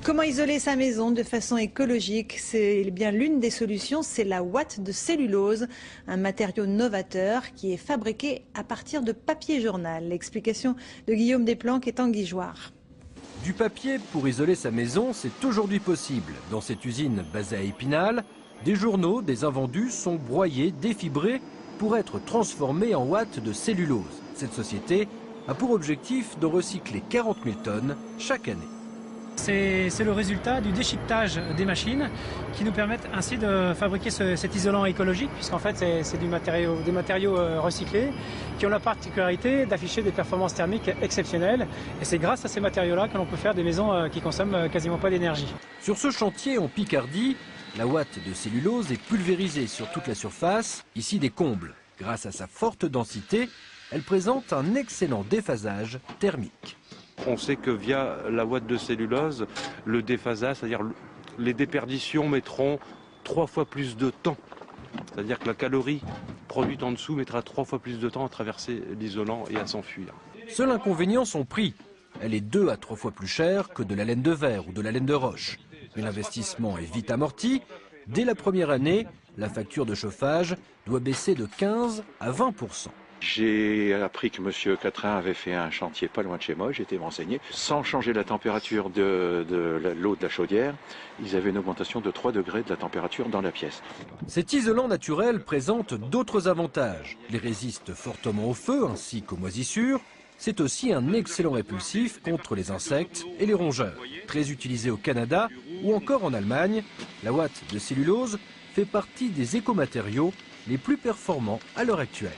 Comment isoler sa maison de façon écologique? C'est bien l'une des solutions, c'est la ouate de cellulose, un matériau novateur qui est fabriqué à partir de papier journal. L'explication de Guillaume Desplanques est en Guigeoire. Du papier pour isoler sa maison, c'est aujourd'hui possible. Dans cette usine basée à Épinal, des journaux, des invendus sont broyés, défibrés pour être transformés en ouate de cellulose. Cette société a pour objectif de recycler 40 000 tonnes chaque année. C'est le résultat du déchiquetage des machines qui nous permettent ainsi de fabriquer cet isolant écologique, puisqu'en fait c'est des matériaux recyclés qui ont la particularité d'afficher des performances thermiques exceptionnelles. Et c'est grâce à ces matériaux-là que l'on peut faire des maisons qui consomment quasiment pas d'énergie. Sur ce chantier en Picardie, la ouate de cellulose est pulvérisée sur toute la surface, ici des combles. Grâce à sa forte densité, elle présente un excellent déphasage thermique. On sait que via la ouate de cellulose, le déphasage, c'est-à-dire les déperditions mettront 3 fois plus de temps. C'est-à-dire que la calorie produite en dessous mettra 3 fois plus de temps à traverser l'isolant et à s'enfuir. Seul inconvénient, son prix. Elle est 2 à 3 fois plus chère que de la laine de verre ou de la laine de roche. Mais l'investissement est vite amorti. Dès la première année, la facture de chauffage doit baisser de 15 à 20%. J'ai appris que M. Catrin avait fait un chantier pas loin de chez moi, j'ai été m'enseigner. Sans changer la température de l'eau de la chaudière, ils avaient une augmentation de 3 degrés de la température dans la pièce. Cet isolant naturel présente d'autres avantages. Il résiste fortement au feu ainsi qu'aux moisissures. C'est aussi un excellent répulsif contre les insectes et les rongeurs. Très utilisé au Canada ou encore en Allemagne, la ouate de cellulose fait partie des écomatériaux les plus performants à l'heure actuelle.